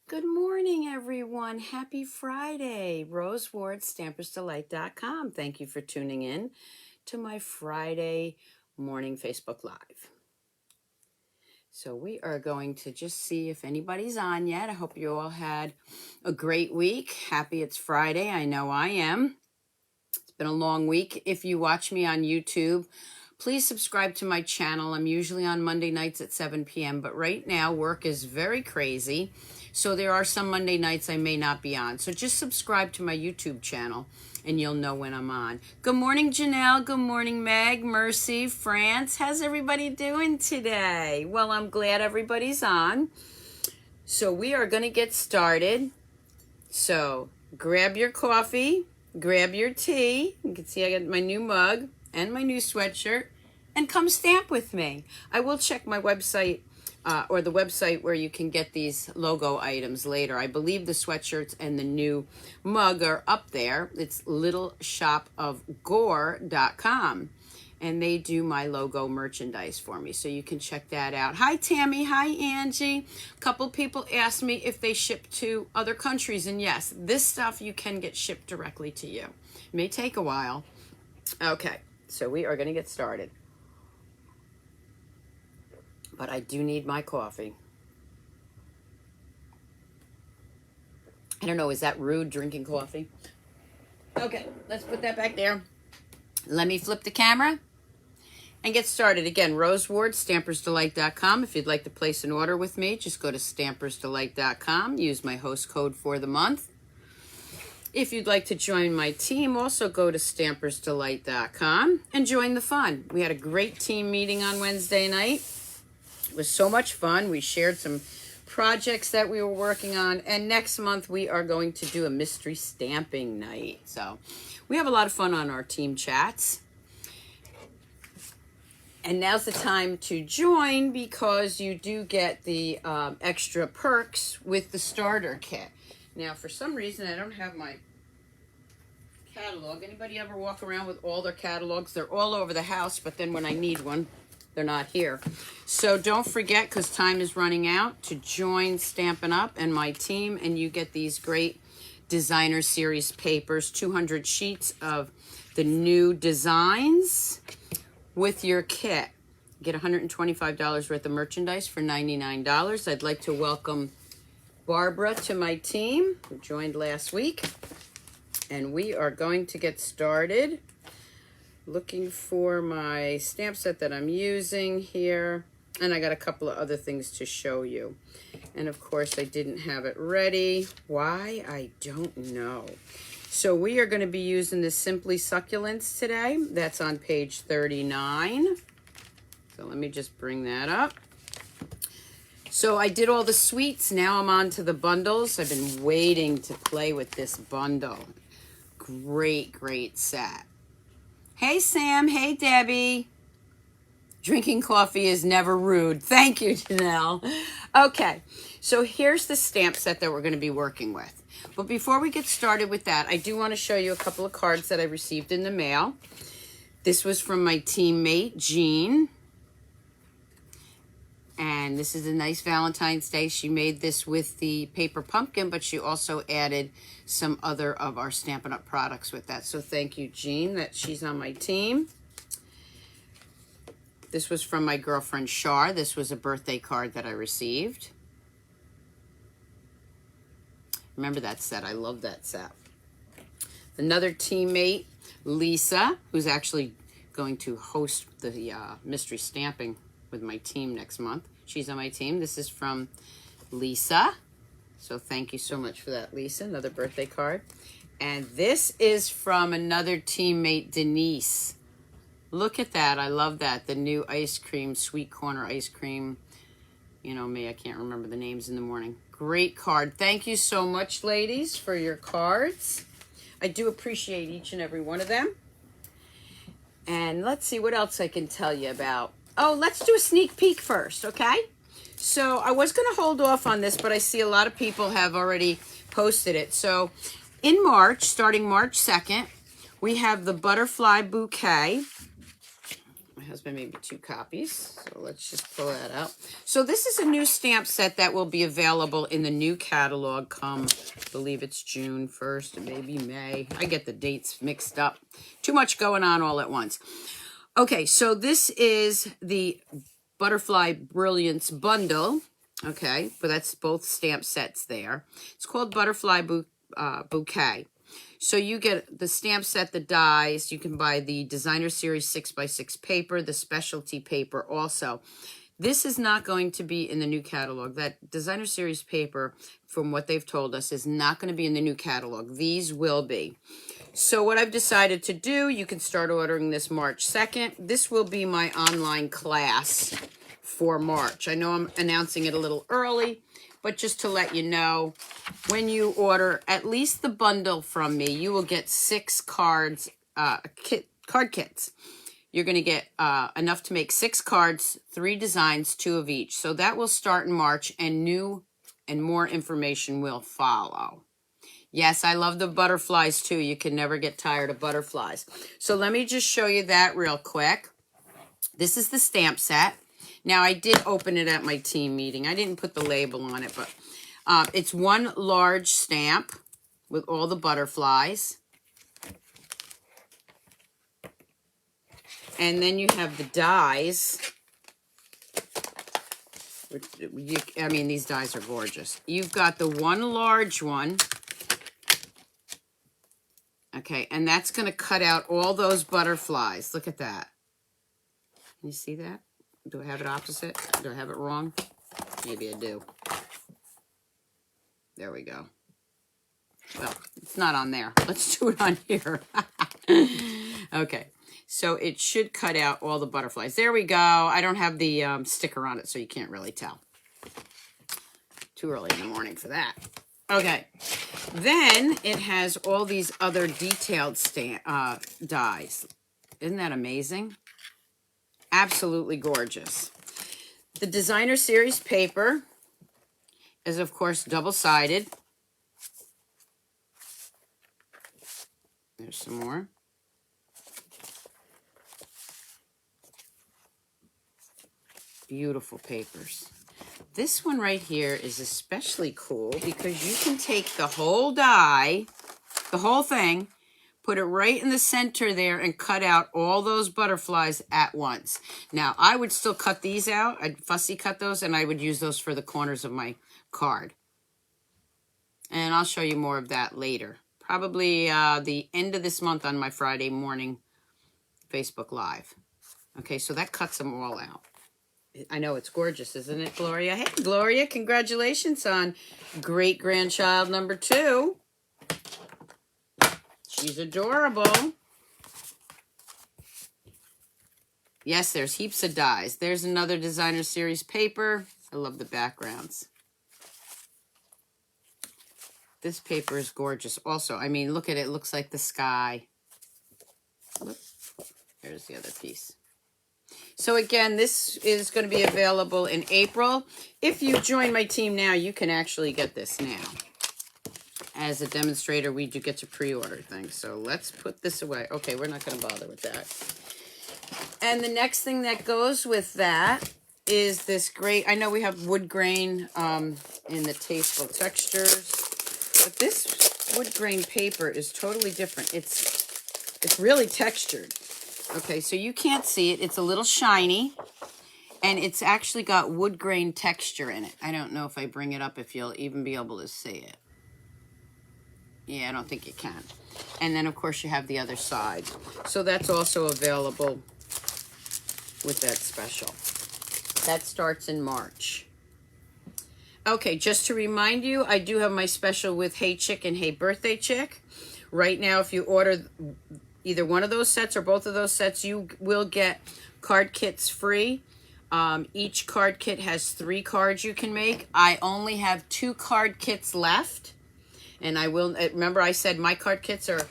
Good morning, everyone. Happy Friday. Rose Ward, Stampersdelight.com. Thank you for tuning in to my Friday morning Facebook Live. So we are going to just see if anybody's on yet. I hope you all had a great week. Happy it's Friday. I know I am. It's been a long week. If you watch me on YouTube, please subscribe to my channel. I'm usually on Monday nights at 7 p.m., but right now work is very crazy. So there are some Monday nights I may not be on. So just subscribe to my YouTube channel and you'll know when I'm on. Good morning, Janelle. Good morning, Meg, Mercy, France. How's everybody doing today? Well, I'm glad everybody's on. So we are going to get started. So grab your coffee, grab your tea. You can see I got my new mug and my new sweatshirt, and come stamp with me. I will check my website or the website where you can get these logo items later. I believe the sweatshirts and the new mug are up there. It's littleshopofgore.com, and they do my logo merchandise for me, so you can check that out. Hi, Tammy. Hi, Angie. A couple people asked me if they ship to other countries, and yes, this stuff you can get shipped directly to you. It may take a while. Okay, so we are going to get started. But I do need my coffee. I don't know, is that rude, drinking coffee? Okay, let's put that back there. Let me flip the camera and get started. Again, Rose Ward, Stampersdelight.com. If you'd like to place an order with me, just go to Stampersdelight.com. Use my host code for the month. If you'd like to join my team, also go to Stampersdelight.com and join the fun. We had a great team meeting on Wednesday night. It was so much fun. We shared some projects that we were working on, and next month we are going to do a mystery stamping night. So we have a lot of fun on our team chats. And now's the time to join because you do get the extra perks with the starter kit. Now, for some reason, I don't have my catalog. Anybody ever walk around with all their catalogs? They're all over the house, but then when I need one, they're not here. So don't forget, because time is running out, to join Stampin' Up! And my team, and you get these great designer series papers, 200 sheets of the new designs with your kit. You get $125 worth of merchandise for $99. I'd like to welcome Barbara to my team, who joined last week. And we are going to get started. Looking for my stamp set that I'm using here. And I got a couple of other things to show you. And of course, I didn't have it ready. Why? I don't know. So we are going to be using the Simply Succulents today. That's on page 39. So let me just bring that up. So I did all the sweets. Now I'm on to the bundles. I've been waiting to play with this bundle. Great, great set. Hey, Sam. Hey, Debbie. Drinking coffee is never rude. Thank you, Janelle. Okay, so here's the stamp set that we're going to be working with. But before we get started with that, I do want to show you a couple of cards that I received in the mail. This was from my teammate, Jean. And this is a nice Valentine's Day. She made this with the paper pumpkin, but she also added some other of our Stampin' Up! Products with that. So thank you, Jean, that she's on my team. This was from my girlfriend, Shar. This was a birthday card that I received. Remember that set. I love that set. Another teammate, Lisa, who's actually going to host the mystery stamping with my team next month. She's on my team. This is from Lisa. So thank you so much for that, Lisa. Another birthday card. And this is from another teammate, Denise. Look at that. I love that. The new ice cream, sweet corner ice cream. You know me, I can't remember the names in the morning. Great card. Thank you so much, ladies, for your cards. I do appreciate each and every one of them. And let's see what else I can tell you about. Oh, let's do a sneak peek first, okay? So I was going to hold off on this, but I see a lot of people have already posted it. So in March, starting March 2nd, we have the Butterfly Bouquet. I husband made me 2 copies, so let's just pull that out. So this is a new stamp set that will be available in the new catalog come, I believe it's June 1st or maybe May. I get the dates mixed up. Too much going on all at once. Okay, so this is the Butterfly Brilliance bundle. Okay, but that's both stamp sets there. It's called Butterfly Bouquet. So you get the stamp set, the dies. You can buy the Designer Series 6x6 paper, the specialty paper also. This is not going to be in the new catalog. That Designer Series paper, from what they've told us, is not going to be in the new catalog. These will be. So what I've decided to do, you can start ordering this March 2nd. This will be my online class for March. I know I'm announcing it a little early, but just to let you know, when you order at least the bundle from me, you will get 6 cards, card kits. You're going to get enough to make 6 cards, 3 designs, 2 of each. So that will start in March, and new and more information will follow. Yes, I love the butterflies too. You can never get tired of butterflies. So let me just show you that real quick. This is the stamp set. Now, I did open it at my team meeting. I didn't put the label on it, but it's one large stamp with all the butterflies. And then you have the dies. I mean, these dies are gorgeous. You've got the one large one. Okay, and that's going to cut out all those butterflies. Look at that. Can you see that? Do I have it opposite? Do I have it wrong? Maybe I do. There we go. Well, it's not on there. Let's do it on here. Okay, so it should cut out all the butterflies. There we go. I don't have the sticker on it, so you can't really tell. Too early in the morning for that. Okay, then it has all these other detailed dies. Isn't that amazing? Absolutely gorgeous. The Designer Series paper is, of course, double-sided. There's some more. Beautiful papers. This one right here is especially cool because you can take the whole die, the whole thing, put it right in the center there and cut out all those butterflies at once. Now, I would still cut these out. I'd fussy cut those, and I would use those for the corners of my card. And I'll show you more of that later. Probably the end of this month on my Friday morning Facebook Live. Okay, so that cuts them all out. I know it's gorgeous, isn't it, Gloria? Hey, Gloria, congratulations on great-grandchild number 2. She's adorable. Yes, there's heaps of dies. There's another Designer Series paper. I love the backgrounds. This paper is gorgeous also. I mean, look at it. It looks like the sky. There's the other piece. So again, this is going to be available in April. If you join my team now, you can actually get this now. As a demonstrator, we do get to pre-order things. So let's put this away. Okay, we're not going to bother with that. And the next thing that goes with that is this great, I know we have wood grain in the tasteful textures, but this wood grain paper is totally different. It's really textured. Okay, so you can't see it. It's a little shiny, and it's actually got wood grain texture in it. I don't know if I bring it up if you'll even be able to see it. Yeah, I don't think you can. And then, of course, you have the other side. So that's also available with that special. That starts in March. Okay, just to remind you, I do have my special with Hey Chick and Hey Birthday Chick. Right now, if you order either one of those sets or both of those sets, you will get card kits free. Each card kit has 3 cards you can make. I only have 2 card kits left. And I will, remember I said my card kits are,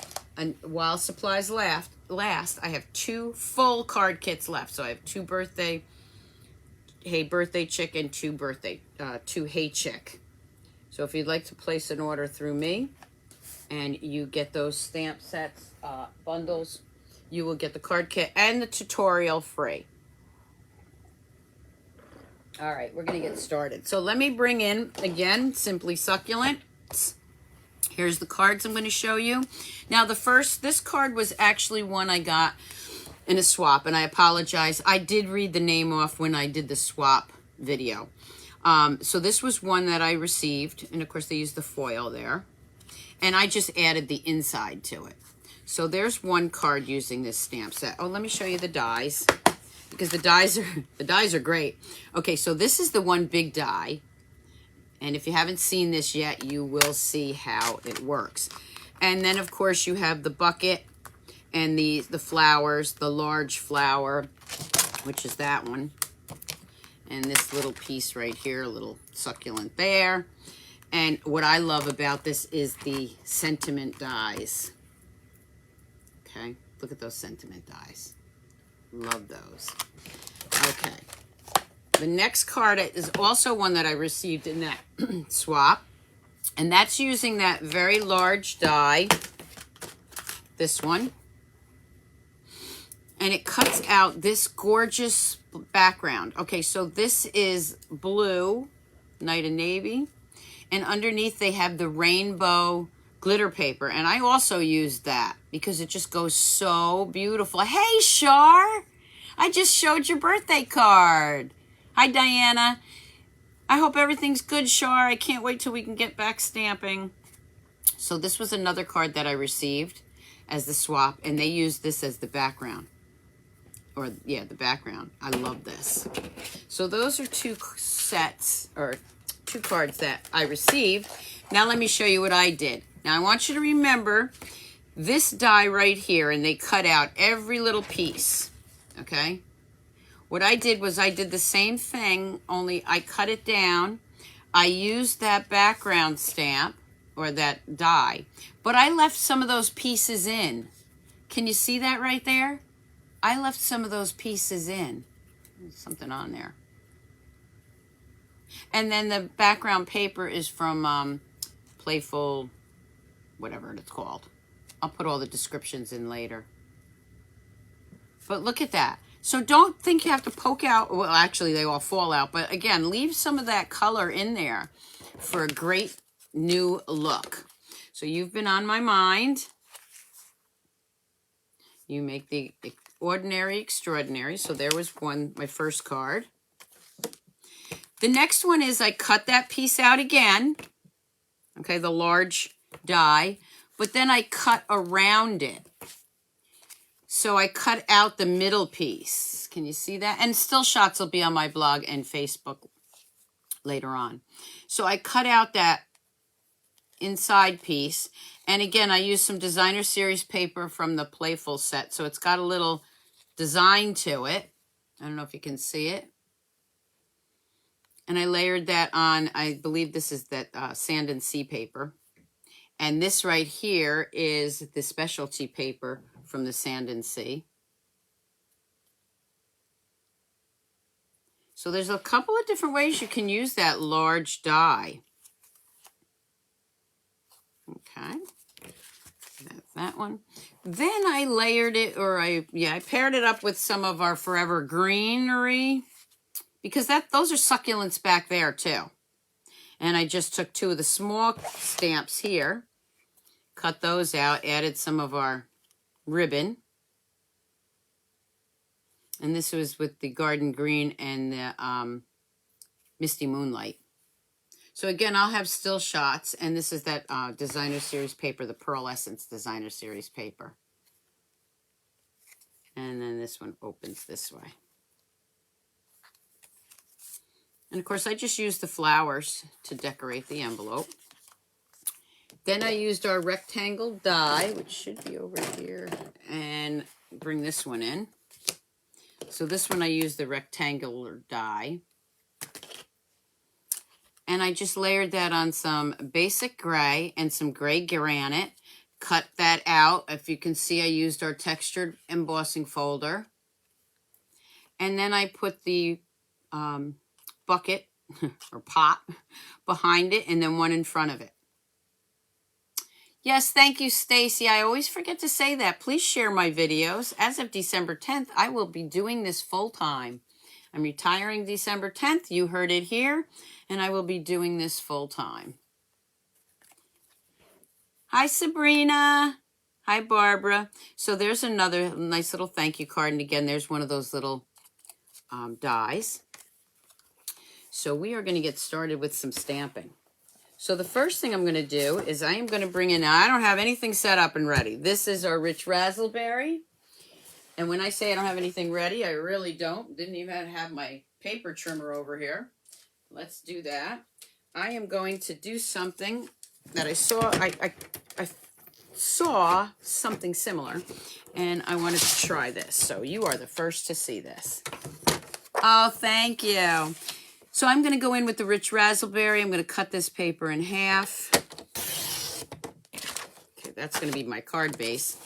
while supplies last, I have 2 full card kits left. So I have 2 birthday, Hey Birthday Chick, and 2 Hey Chick. So if you'd like to place an order through me, and you get those stamp sets, bundles, you will get the card kit and the tutorial free. All right, we're gonna get started. So let me bring in, again, Simply Succulents. Here's the cards I'm gonna show you. Now this card was actually one I got in a swap, and I apologize. I did read the name off when I did the swap video. So this was one that I received, and of course they used the foil there. And I just added the inside to it. So there's one card using this stamp set. Oh, let me show you the dies, because the dies are great. Okay, so this is the one big die. And if you haven't seen this yet, you will see how it works. And then, of course, you have the bucket and the flowers, the large flower, which is that one. And this little piece right here, a little succulent there. And what I love about this is the sentiment dies. Okay, look at those sentiment dies. Love those. Okay. The next card is also one that I received in that swap. And that's using that very large die. This one. And it cuts out this gorgeous background. Okay, so this is blue, Night and Navy. And underneath they have the rainbow glitter paper. And I also used that because it just goes so beautiful. Hey, Shar! I just showed your birthday card. Hi, Diana. I hope everything's good, Shar. I can't wait till we can get back stamping. So this was another card that I received as the swap. And they used this as the background. Or, yeah, the background. I love this. So those are two sets, or two cards that I received. Now let me show you what I did. Now I want you to remember this die right here, and they cut out every little piece, okay? What I did was I did the same thing, only I cut it down. I used that background stamp, or that die, but I left some of those pieces in. Can you see that right there? I left some of those pieces in. There's something on there. And then the background paper is from Playful, whatever it's called. I'll put all the descriptions in later. But look at that. So don't think you have to poke out. Well, actually, they all fall out. But again, leave some of that color in there for a great new look. So you've been on my mind. You make the ordinary extraordinary. So there was one, my first card. The next one is I cut that piece out again. Okay, the large die. But then I cut around it. So I cut out the middle piece. Can you see that? And still shots will be on my blog and Facebook later on. So I cut out that inside piece. And again, I used some designer series paper from the Playful set. So it's got a little design to it. I don't know if you can see it. And I layered that on, I believe this is that Sand and Sea paper. And this right here is the specialty paper from the Sand and Sea. So there's a couple of different ways you can use that large die. Okay. That's that one. Then I layered it, or I paired it up with some of our Forever Greenery. Because those are succulents back there too. And I just took two of the small stamps here, cut those out, added some of our ribbon. And this was with the Garden Green and the Misty Moonlight. So again, I'll have still shots. And this is that designer series paper, the Pearlescent designer series paper. And then this one opens this way. And of course, I just used the flowers to decorate the envelope. Then I used our rectangle die, which should be over here, and bring this one in. So this one I used the rectangular die. And I just layered that on some basic gray and some gray granite. Cut that out. If you can see, I used our textured embossing folder. And then I put the bucket or pot behind it, and then one in front of it. Yes, thank you, Stacy. I always forget to say that. Please share my videos. As of December 10th, I will be doing this full time. I'm retiring December 10th. You heard it here. And I will be doing this full time. Hi, Sabrina. Hi, Barbara. So there's another nice little thank you card. And again, there's one of those little dies. So we are going to get started with some stamping. So the first thing I'm going to do is I am going to bring in, now I don't have anything set up and ready. This is our Rich Razzleberry. And when I say I don't have anything ready, I really don't. Didn't even have my paper trimmer over here. Let's do that. I am going to do something that I saw. I saw something similar, and I wanted to try this. So you are the first to see this. Oh, thank you. So I'm going to go in with the Rich Razzleberry. I'm going to cut this paper in half. Okay, that's going to be my card base.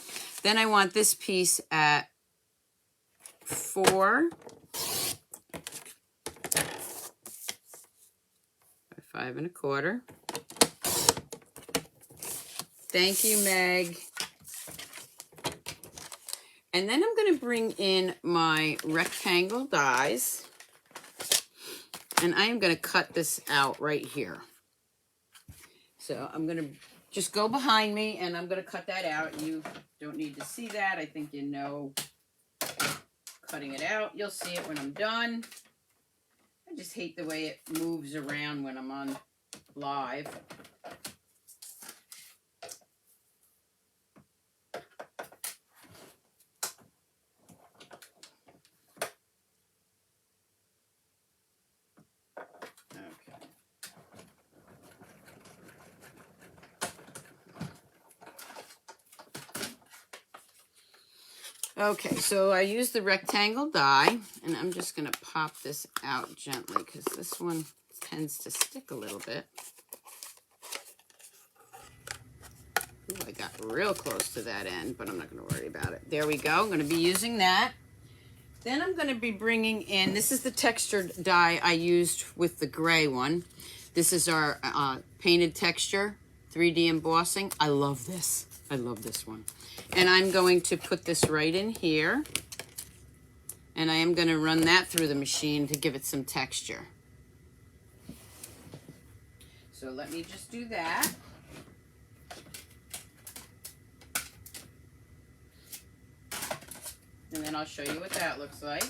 Then I want this piece at 4 by 5 1/4. Thank you, Meg. And then I'm going to bring in my rectangle dies. And I am going to cut this out right here. So I'm going to just go behind me and I'm going to cut that out. You don't need to see that. I think you know cutting it out. You'll see it when I'm done. I just hate the way it moves around when I'm on live. Okay, so I use the rectangle die, and I'm just going to pop this out gently because this one tends to stick a little bit. Ooh, I got real close to that end, but I'm not going to worry about it. There we go. I'm going to be using that. Then I'm going to be bringing in, this is the textured die I used with the gray one. This is our painted texture, 3D embossing. I love this. I love this one. And I'm going to put this right in here. And I am going to run that through the machine to give it some texture. So let me just do that. And then I'll show you what that looks like.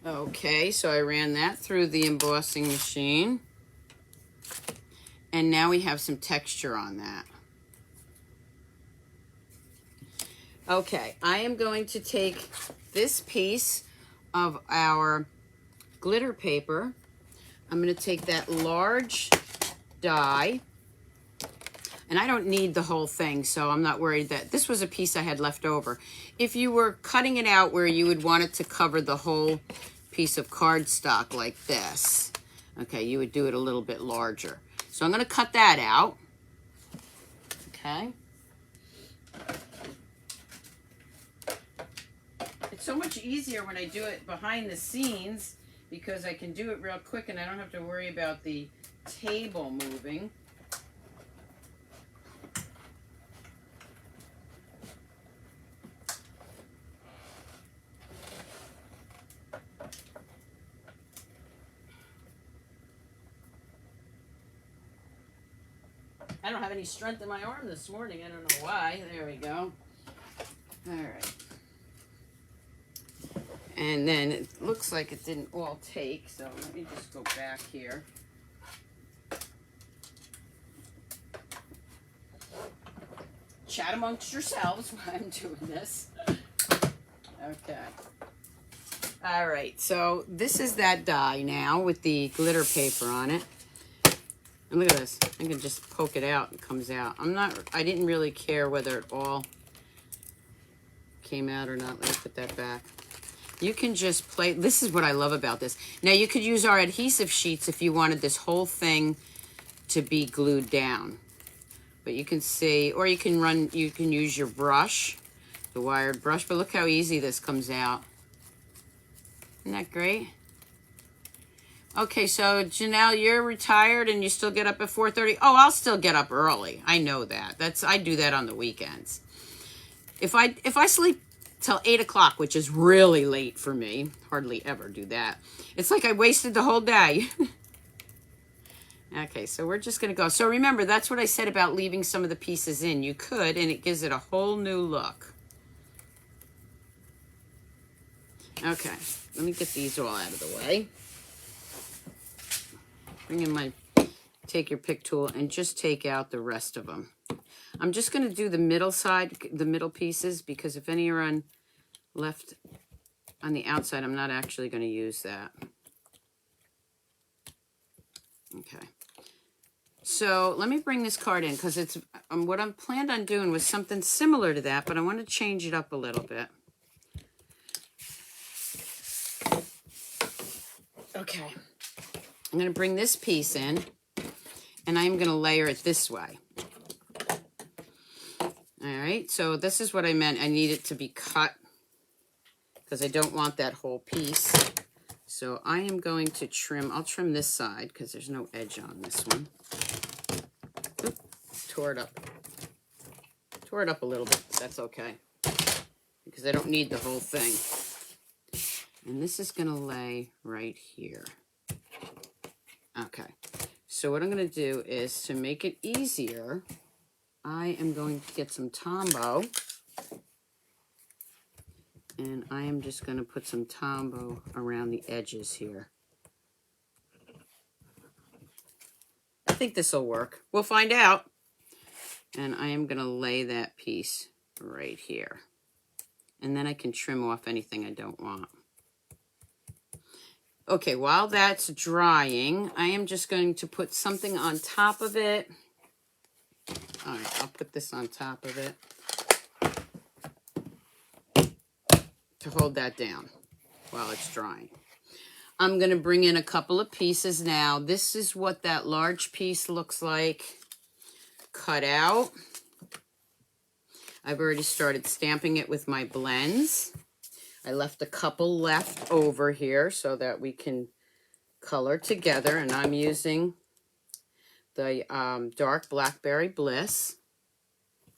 Okay, so I ran that through the embossing machine. And now we have some texture on that. Okay, I am going to take this piece of our glitter paper. I'm going to take that large die. And I don't need the whole thing, so I'm not worried that this was a piece I had left over. If you were cutting it out where you would want it to cover the whole piece of cardstock like this, okay, you would do it a little bit larger. So I'm going to cut that out. Okay. It's so much easier when I do it behind the scenes because I can do it real quick and I don't have to worry about the table moving. I don't have any strength in my arm this morning. I don't know why. There we go. All right. And then it looks like it didn't all take, so let me just go back here. Chat amongst yourselves while I'm doing this. Okay. All right, so this is that die now with the glitter paper on it. And look at this. I can just poke it out and it comes out. I didn't really care whether it all came out or not. Let me put that back. You can just play. This is what I love about this. Now you could use our adhesive sheets if you wanted this whole thing to be glued down. But you can see, or you can use your brush, the wired brush. But look how easy this comes out. Isn't that great? Okay, so Janelle, you're retired and you still get up at 4:30. Oh, I'll still get up early. I know that. I do that on the weekends. If I sleep till 8 o'clock, which is really late for me, hardly ever do that. It's like I wasted the whole day. Okay, so we're just gonna go. So remember, that's what I said about leaving some of the pieces in. You could, and it gives it a whole new look. Okay, let me get these all out of the way. Bring in my, take your pick tool and just take out the rest of them. I'm just going to do the middle side, the middle pieces, because if any are on left on the outside, I'm not actually going to use that. Okay. So let me bring this card in because it's what I'm planned on doing was something similar to that, but I want to change it up a little bit. Okay. I'm going to bring this piece in, and I'm going to layer it this way. All right, so this is what I meant. I need it to be cut because I don't want that whole piece. So I am going to trim. I'll trim this side because there's no edge on this one. Oop, tore it up. Tore it up a little bit, but that's okay because I don't need the whole thing. And this is going to lay right here. Okay, so what I'm going to do is to make it easier, I am going to get some Tombow, and I am just going to put some Tombow around the edges here. I think this will work. We'll find out. And I am going to lay that piece right here. And then I can trim off anything I don't want. Okay, while that's drying, I am just going to put something on top of it. All right, I'll put this on top of it to hold that down while it's drying. I'm going to bring in a couple of pieces now. This is what that large piece looks like cut out. I've already started stamping it with my blends. I left a couple left over here so that we can color together, and I'm using the dark Blackberry Bliss.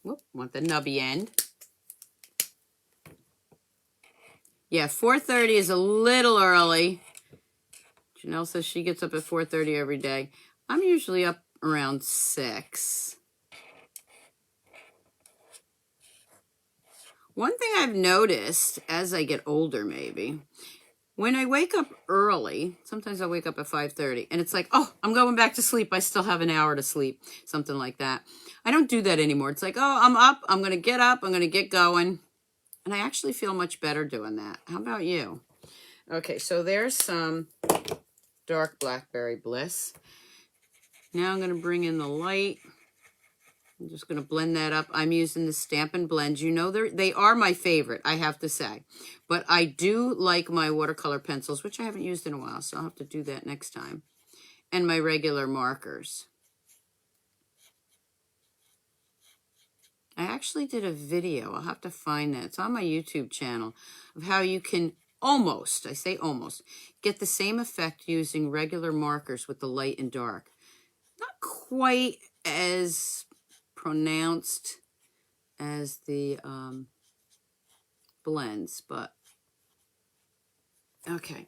Whoop, want the nubby end. Yeah, 4:30 is a little early. Janelle says she gets up at 4:30 every day. I'm usually up around 6. One thing I've noticed as I get older, maybe, when I wake up early, sometimes I wake up at 5:30, and it's like, oh, I'm going back to sleep. I still have an hour to sleep, something like that. I don't do that anymore. It's like, oh, I'm up. I'm going to get up. I'm going to get going. And I actually feel much better doing that. How about you? Okay, so there's some dark Blackberry Bliss. Now I'm going to bring in the light. I'm just going to blend that up. I'm using the Stampin' Blends. You know, they are my favorite, I have to say. But I do like my watercolor pencils, which I haven't used in a while, so I'll have to do that next time. And my regular markers. I actually did a video. I'll have to find that. It's on my YouTube channel of how you can almost, I say almost, get the same effect using regular markers with the light and dark. Not quite as pronounced as the blends, but okay.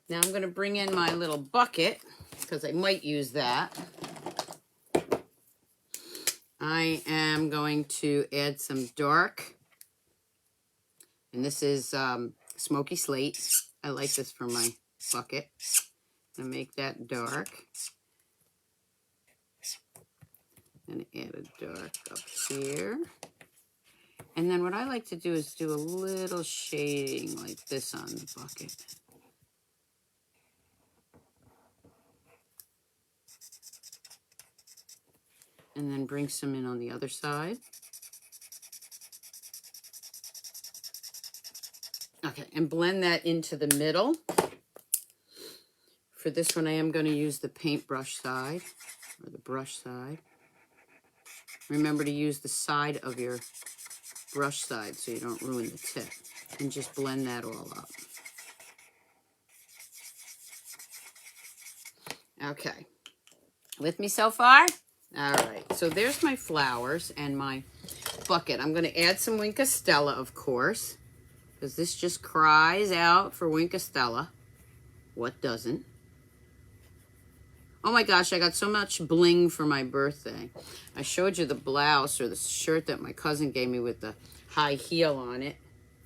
Now I'm going to bring in my little bucket because I might use that. I am going to add some dark, and this is Smoky Slate. I like this for my bucket. I'm going to make that dark. And add a dark up here. And then what I like to do is do a little shading like this on the bucket. And then bring some in on the other side. Okay, and blend that into the middle. For this one, I am going to use the paintbrush side, or the brush side. Remember to use the side of your brush side so you don't ruin the tip. And just blend that all up. Okay. With me so far? All right. So there's my flowers and my bucket. I'm going to add some Wink of Stella, of course, because this just cries out for Wink of Stella. What doesn't? Oh my gosh, I got so much bling for my birthday. I showed you the blouse or the shirt that my cousin gave me with the high heel on it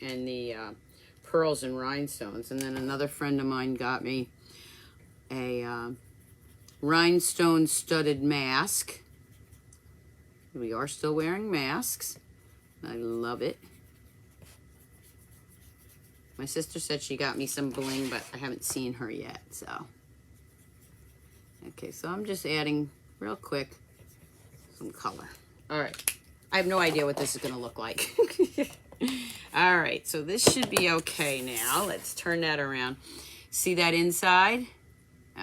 and the pearls and rhinestones. And then another friend of mine got me a rhinestone studded mask. We are still wearing masks. I love it. My sister said she got me some bling, but I haven't seen her yet, so. Okay, so I'm just adding real quick some color. All right, I have no idea what this is gonna look like. All right, so this should be okay now. Let's turn that around. See that inside?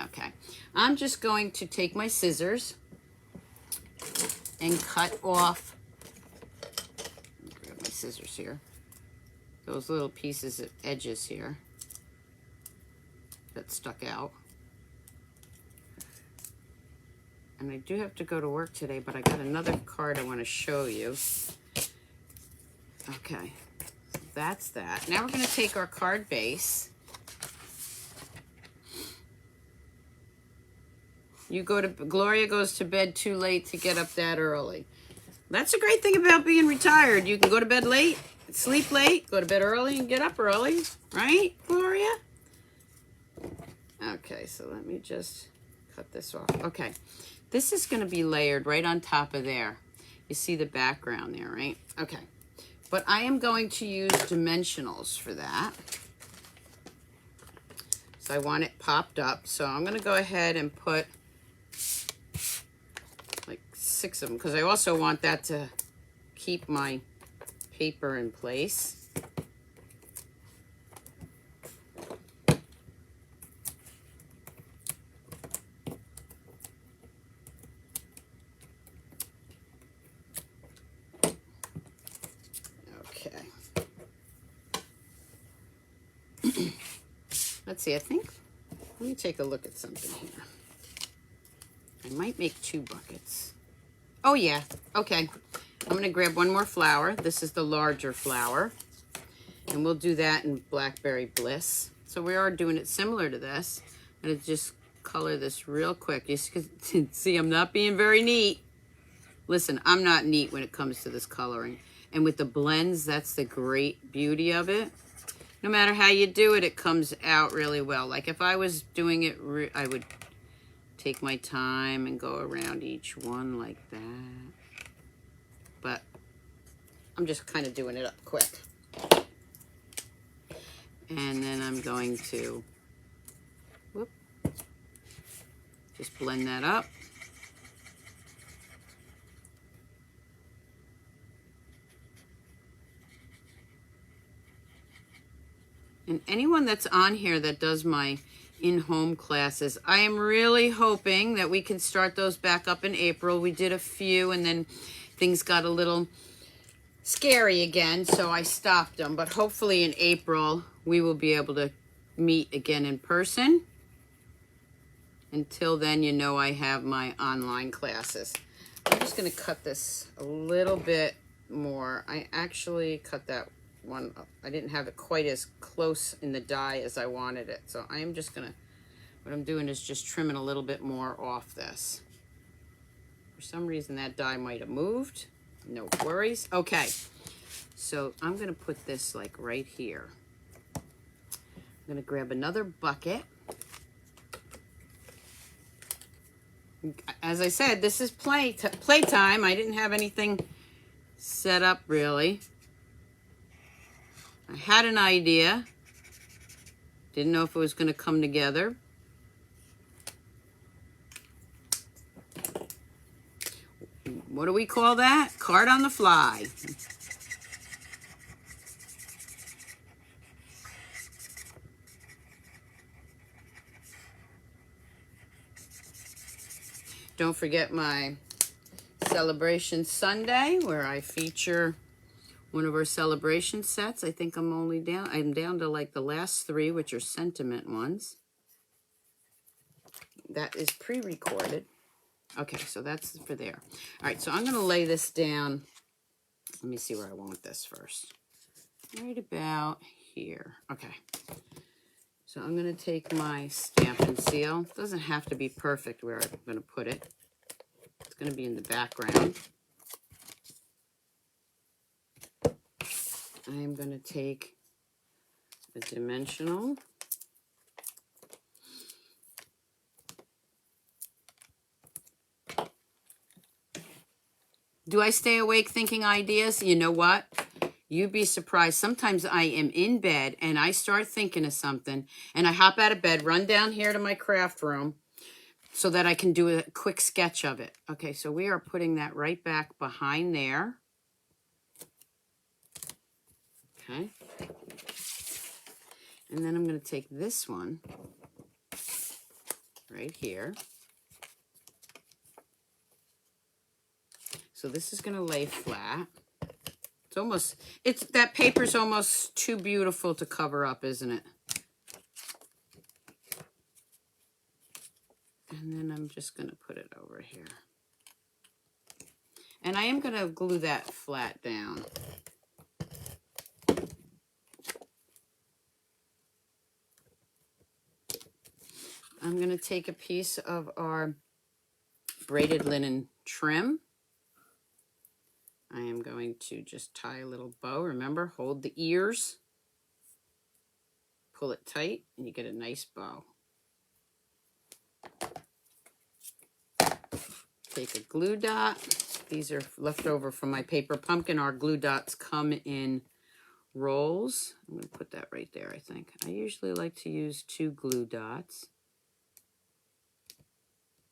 Okay, I'm just going to take my scissors and cut off, grab my scissors here, those little pieces of edges here that stuck out. And I do have to go to work today, but I got another card I want to show you. Okay, so that's that. Now we're going to take our card base. Gloria goes to bed too late to get up that early. That's a great thing about being retired. You can go to bed late, sleep late, go to bed early, and get up early. Right, Gloria? Okay, so let me just cut this off. Okay. This is going to be layered right on top of there. You see the background there, right? Okay. But I am going to use dimensionals for that. So I want it popped up. So I'm going to go ahead and put like 6 of them, because I also want that to keep my paper in place. Let's see, let me take a look at something here. I might make 2 buckets. Oh yeah, okay. I'm gonna grab one more flower. This is the larger flower. And we'll do that in Blackberry Bliss. So we are doing it similar to this. I'm gonna just color this real quick. You see, I'm not being very neat. Listen, I'm not neat when it comes to this coloring. And with the blends, that's the great beauty of it. No matter how you do it, it comes out really well. Like if I was doing it, I would take my time and go around each one like that. But I'm just kind of doing it up quick. And then I'm going to, just blend that up. And anyone that's on here that does my in-home classes, I am really hoping that we can start those back up in April. We did a few and then things got a little scary again, so I stopped them. But hopefully in April, we will be able to meet again in person. Until then, you know I have my online classes. I'm just going to cut this a little bit more. I actually cut that one up. I didn't have it quite as close in the die as I wanted it. So I am just going to, what I'm doing is just trimming a little bit more off this. For some reason that die might have moved. No worries. Okay. So I'm going to put this like right here. I'm going to grab another bucket. As I said, this is playtime. I didn't have anything set up really. I had an idea. Didn't know if it was going to come together. What do we call that? Card on the fly. Don't forget my Celebration Sunday, where I feature one of our celebration sets. I think I'm down to like the last 3, which are sentiment ones. that is pre-recorded. Okay, so that's for there. All right, so I'm going to lay this down. Let me see where I want this first. Right about here. Okay. So I'm going to take my stamp and seal. It doesn't have to be perfect where I'm going to put it. It's going to be in the background. I am going to take a dimensional. Do I stay awake thinking ideas? You know what? You'd be surprised. Sometimes I am in bed and I start thinking of something and I hop out of bed, run down here to my craft room so that I can do a quick sketch of it. Okay, so we are putting that right back behind there. Okay. And then I'm going to take this one right here. So this is going to lay flat. That paper's almost too beautiful to cover up, isn't it? And then I'm just going to put it over here. And I am going to glue that flat down. I'm going to take a piece of our braided linen trim. I am going to just tie a little bow. Remember, hold the ears, pull it tight, and you get a nice bow. Take a glue dot. These are left over from my paper pumpkin. Our glue dots come in rolls. I'm going to put that right there, I think. I usually like to use 2 glue dots.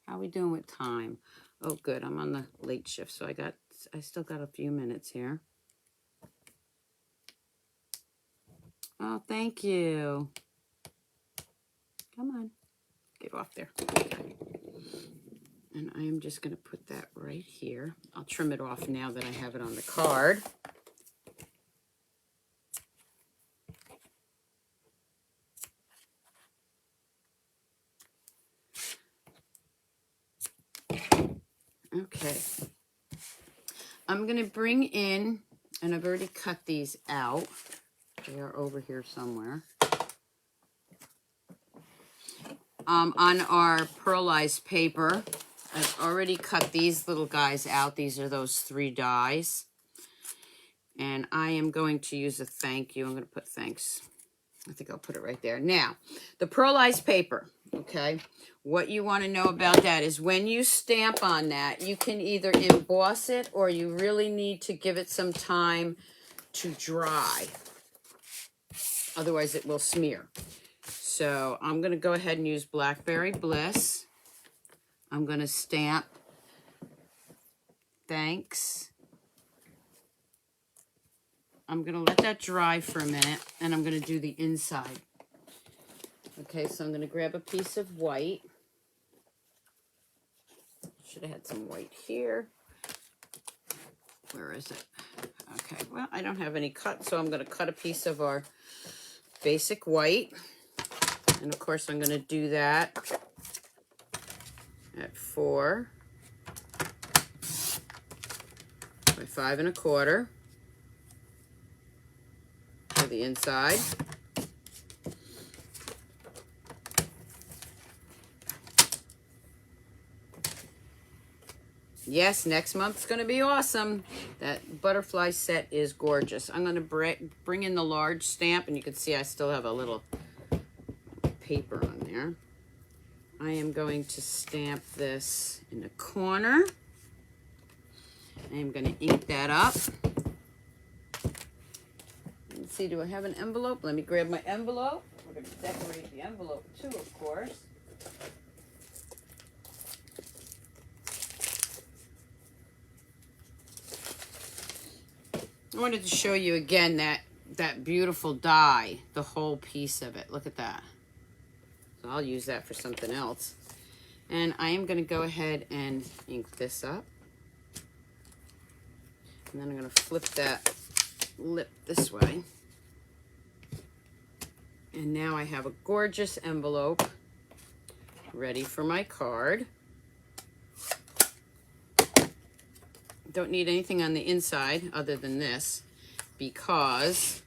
How are we doing with time? Oh, good. I'm on the late shift, so I still got a few minutes here. Oh, thank you. Come on. Get off there. And I am just going to put that right here. I'll trim it off now that I have it on the card. Okay. I'm going to bring in, and I've already cut these out. They are over here somewhere. On our pearlized paper, I've already cut these little guys out. These are those 3 dies. And I am going to use a thank you. I'm going to put thanks. I think I'll put it right there. Now, the pearlized paper, okay? What you want to know about that is when you stamp on that, you can either emboss it or you really need to give it some time to dry. Otherwise, it will smear. So I'm going to go ahead and use Blackberry Bliss. I'm going to stamp thanks. I'm going to let that dry for a minute, and I'm going to do the inside. Okay, so I'm going to grab a piece of white. Should have had some white here. Where is it? Okay, well, I don't have any cut, so I'm going to cut a piece of our basic white. And, of course, I'm going to do that at 4 by 5 1/4 for the inside. Yes, next month's going to be awesome. That butterfly set is gorgeous. I'm going to bring in the large stamp, and you can see I still have a little paper on there. I am going to stamp this in the corner. I am going to ink that up. Let's see, do I have an envelope? Let me grab my envelope. We're going to decorate the envelope too, of course. I wanted to show you again that beautiful die, the whole piece of it. Look at that. So I'll use that for something else. And I am going to go ahead and ink this up. And then I'm going to flip that lip this way. And now I have a gorgeous envelope ready for my card. Don't need anything on the inside other than this, because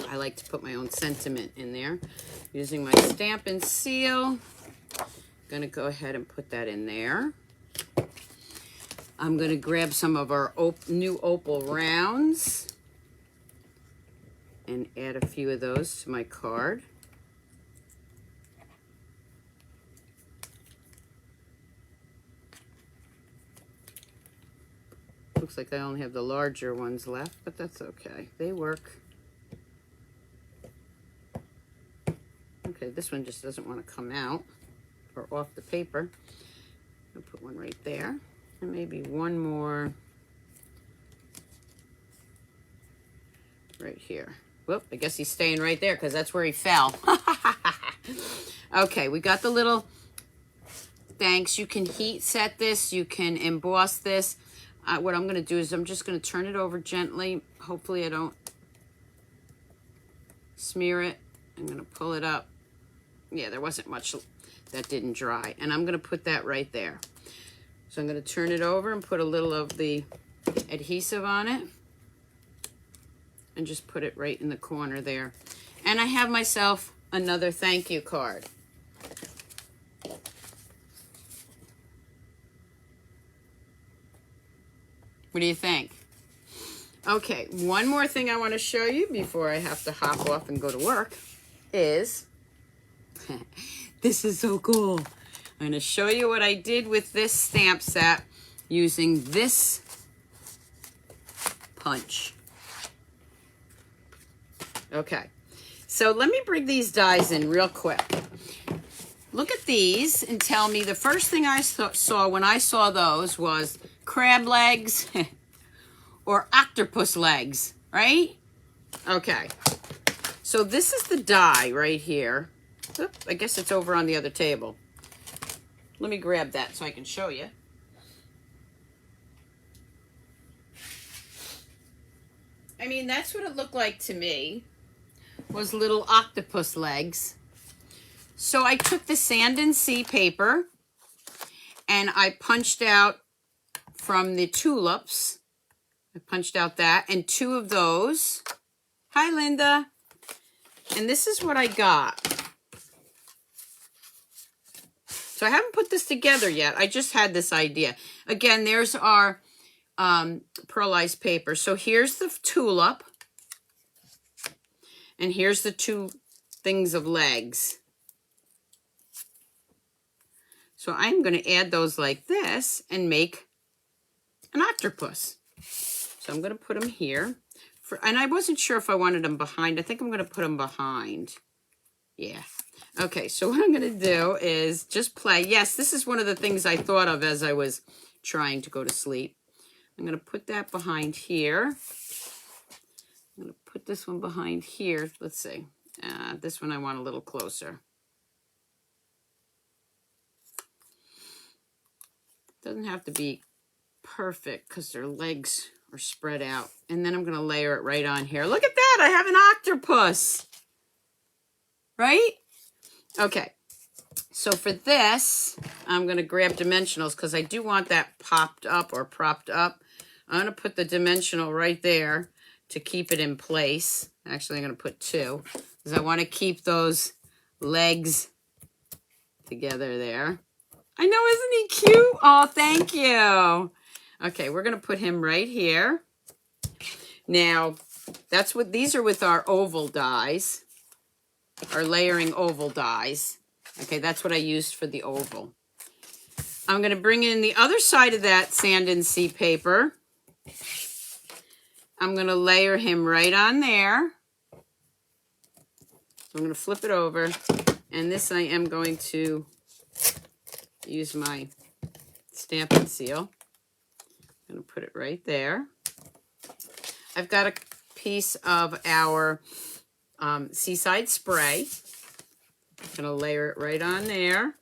I like to put my own sentiment in there. Using my stamp and seal, I'm gonna go ahead and put that in there. I'm gonna grab some of our new Opal Rounds and add a few of those to my card. Looks like I only have the larger ones left, but that's okay. They work. Okay, this one just doesn't want to come out or off the paper. I'll put one right there. And maybe one more right here. Whoop, I guess he's staying right there because that's where he fell. Okay, we got the little thanks. You can heat set this. You can emboss this. What I'm going to do is I'm just going to turn it over gently. Hopefully I don't smear it. I'm going to pull it up. Yeah, there wasn't much that didn't dry. And I'm going to put that right there. So I'm going to turn it over and put a little of the adhesive on it. And just put it right in the corner there. And I have myself another thank you card. What do you think? Okay, one more thing I want to show you before I have to hop off and go to work is, this is so cool. I'm going to show you what I did with this stamp set using this punch. Okay, so let me bring these dies in real quick. Look at these and tell me, the first thing I saw when I saw those was crab legs or octopus legs, right? Okay, so this is the die right here. Oop, I guess it's over on the other table. Let me grab that so I can show you. I mean, that's what it looked like to me, was little octopus legs. So I took the Sand and Sea paper and I punched out from the tulips. I punched out that and two of those. Hi, Linda. And this is what I got. So I haven't put this together yet. I just had this idea. Again, there's our pearlized paper. So here's the tulip. And here's the two things of legs. So I'm going to add those like this and make an octopus. So I'm going to put them here. And I wasn't sure if I wanted them behind. I think I'm going to put them behind. Yeah. Okay, so what I'm going to do is just play. Yes, this is one of the things I thought of as I was trying to go to sleep. I'm going to put that behind here. I'm going to put this one behind here. Let's see. This one I want a little closer. Doesn't have to be perfect because their legs are spread out. And then I'm going to layer it right on here. Look at that. I have an octopus. Right? Okay. So for this, I'm going to grab dimensionals because I do want that popped up or propped up. I'm going to put the dimensional right there to keep it in place. Actually, I'm going to put two because I want to keep those legs together there. I know, isn't he cute? Oh, thank you. Okay, we're going to put him right here. Now, that's what these are with our oval dies, our layering oval dies. Okay, that's what I used for the oval. I'm going to bring in the other side of that Sand and Sea paper. I'm going to layer him right on there. So I'm going to flip it over. And this I am going to use my stamp and seal. I'm going to put it right there. I've got a piece of our Seaside spray. I'm going to layer it right on there.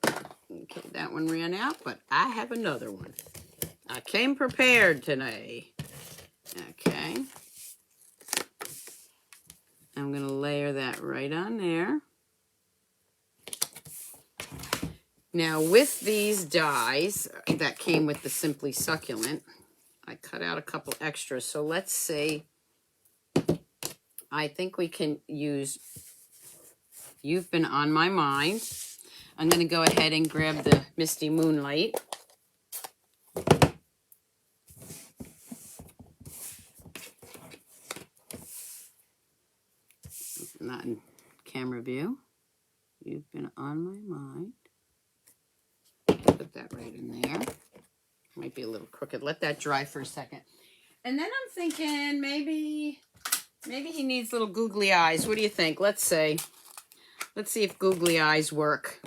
Okay, that one ran out, but I have another one. I came prepared today. Okay. I'm going to layer that right on there. Now with these dies that came with the Simply Succulent, I cut out a couple extras. So let's see. I think we can use You've Been on My Mind. I'm going to go ahead and grab the Misty Moonlight. Not in camera view. You've Been on My Mind. Put that right in there. Might be a little crooked. Let that dry for a second. And then I'm thinking maybe he needs little googly eyes. What do you think? Let's see if googly eyes work.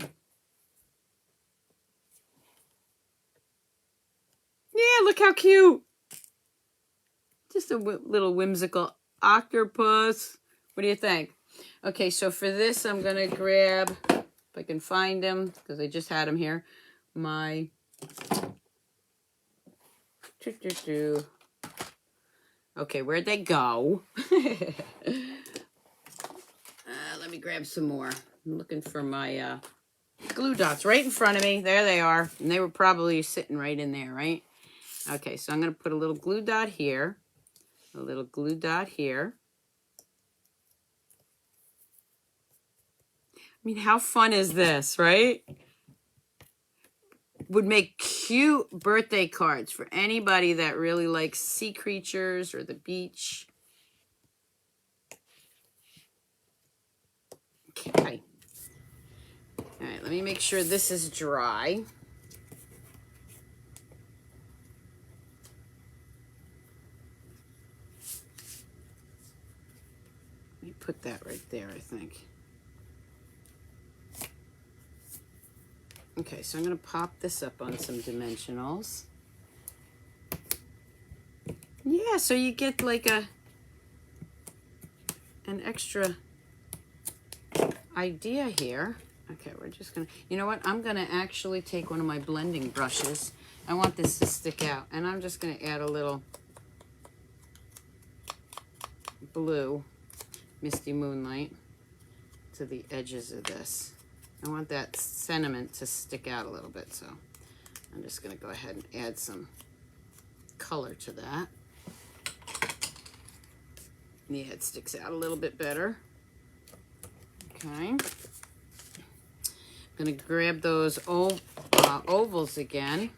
Yeah, look how cute. Just a little whimsical octopus. What do you think? Okay, so for this, I'm going to grab, if I can find them, because I just had them here, my... Okay, where'd they go? Let me grab some more. I'm looking for my glue dots right in front of me. There they are. And they were probably sitting right in there, right? Okay, so I'm going to put a little glue dot here. A little glue dot here. I mean, how fun is this, right? Would make cute birthday cards for anybody that really likes sea creatures or the beach. Okay. All right, let me make sure this is dry. Let me put that right there, I think. Okay, so I'm going to pop this up on some dimensionals. Yeah, so you get like an extra idea here. Okay, we're just going to, you know what? I'm going to actually take one of my blending brushes. I want this to stick out, and I'm just going to add a little blue Misty Moonlight to the edges of this. I want that sentiment to stick out a little bit, so I'm just going to go ahead and add some color to that. Yeah, it sticks out a little bit better. Okay. I'm going to grab those ovals again.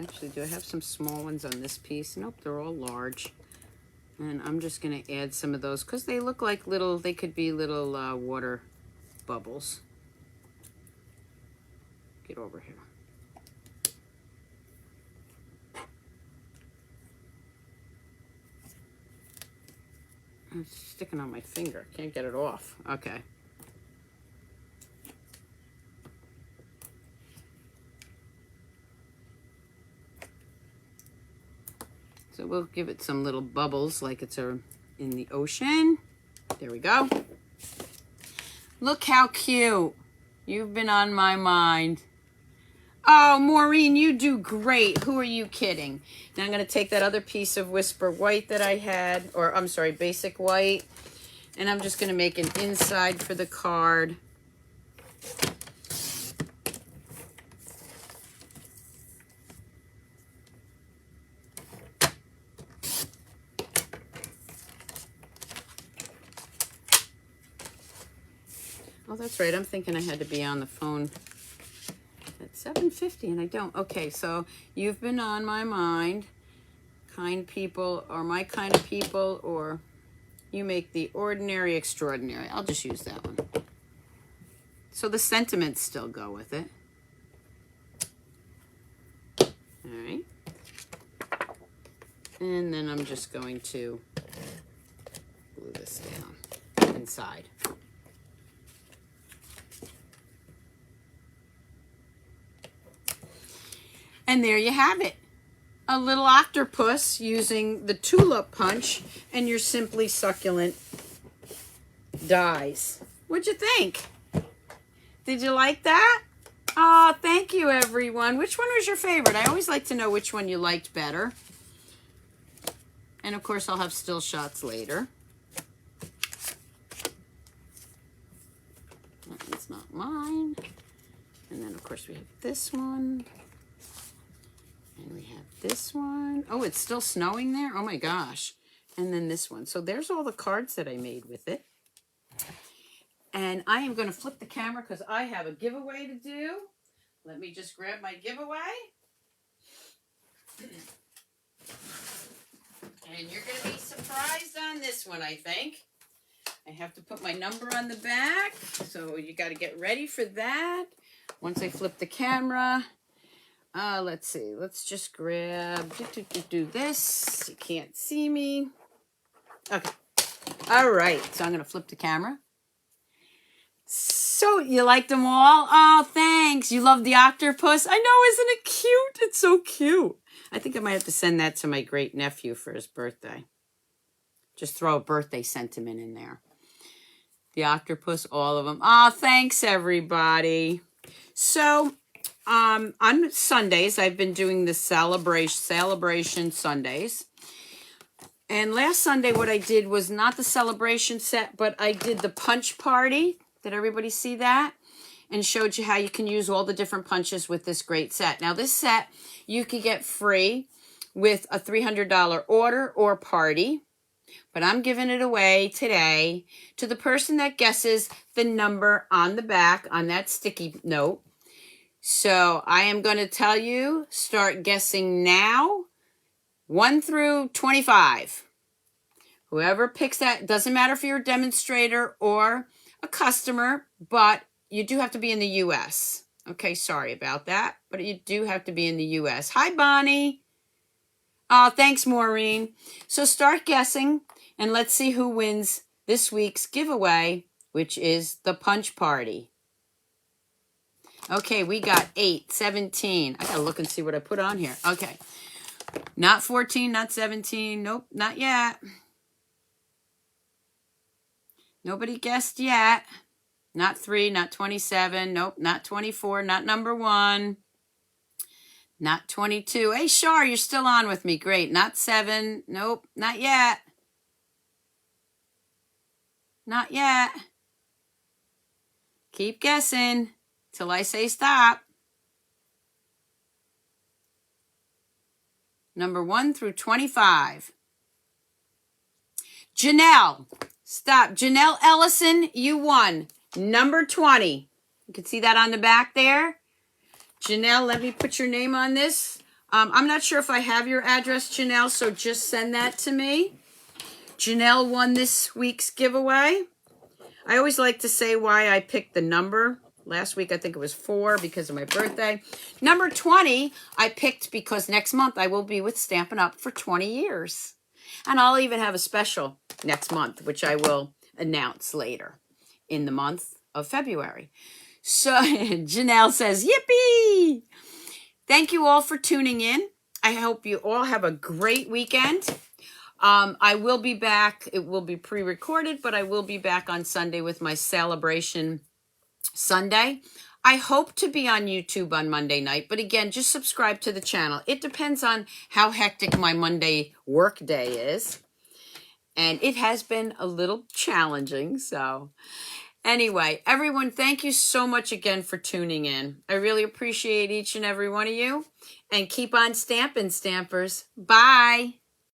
Actually, do I have some small ones on this piece? Nope, they're all large. And I'm just going to add some of those because they look like little, they could be little water bubbles. Get over here. It's sticking on my finger. Can't get it off. Okay. So we'll give it some little bubbles like it's in the ocean. There we go. Look how cute. You've been on my mind. Oh, Maureen, you do great. Who are you kidding? Now I'm going to take that other piece of Whisper White that I had, or I'm sorry, Basic White, and I'm just going to make an inside for the card. Oh, that's right. I'm thinking I had to be on the phone at 7:50 and I don't. Okay, so you've been on my mind. Kind people, or my kind of people, or you make the ordinary extraordinary. I'll just use that one. So the sentiments still go with it. All right. And then I'm just going to glue this down inside. And there you have it. A little octopus using the Tulip Punch and your Simply Succulent dies. What'd you think? Did you like that? Oh, thank you, everyone. Which one was your favorite? I always like to know which one you liked better. And, of course, I'll have still shots later. That one's not mine. course, we have this one. And we have this one. Oh, it's still snowing there? Oh my gosh. And then this one. So there's all the cards that I made with it. And I am going to flip the camera because I have a giveaway to do. Let me just grab my giveaway. And you're going to be surprised on this one, I think. I have to put my number on the back. So you got to get ready for that. Once I flip the camera. Let's see. Let's just grab, do this. You can't see me. Okay. All right. So I'm going to flip the camera. So you liked them all? Oh, thanks. You love the octopus? I know. Isn't it cute? It's so cute. I think I might have to send that to my great nephew for his birthday. Just throw a birthday sentiment in there. The octopus, all of them. Oh, thanks, everybody. So, on Sundays, I've been doing the celebration Sundays. And last Sunday, what I did was not the celebration set, but I did the punch party. Did everybody see that? And showed you how you can use all the different punches with this great set. Now, this set you can get free with a $300 order or party. But I'm giving it away today to the person that guesses the number on the back on that sticky note. So I am going to tell you, start guessing now, 1 through 25. Whoever picks that, doesn't matter if you're a demonstrator or a customer, but you do have to be in the U.S. Okay, sorry about that, but you do have to be in the U.S. Hi, Bonnie. Oh, thanks, Maureen. So start guessing, and let's see who wins this week's giveaway, which is the punch party. Okay, we got 8, 17. I got to look and see what I put on here. Okay. Not 14, not 17. Nope, not yet. Nobody guessed yet. Not 3, not 27. Nope, not 24. Not number 1. Not 22. Hey, Shar, you're still on with me. Great. Not 7. Nope, not yet. Not yet. Keep guessing till I say stop. Number 1 through 25. Janelle. Stop. Janelle Ellison, you won. Number 20. You can see that on the back there. Janelle, let me put your name on this. I'm not sure if I have your address, Janelle, so just send that to me. Janelle won this week's giveaway. I always like to say why I picked the number. Last week, I think it was 4 because of my birthday. Number 20, I picked because next month I will be with Stampin' Up! For 20 years. And I'll even have a special next month, which I will announce later in the month of February. So Janelle says, yippee! Thank you all for tuning in. I hope you all have a great weekend. I will be back. It will be pre-recorded, but I will be back on Sunday with my celebration Sunday. I hope to be on YouTube on Monday night, but again, just subscribe to the channel. It depends on how hectic my Monday work day is. And it has been a little challenging, so anyway, everyone, thank you so much again for tuning in. I really appreciate each and every one of you. And keep on stamping, Stampers. Bye.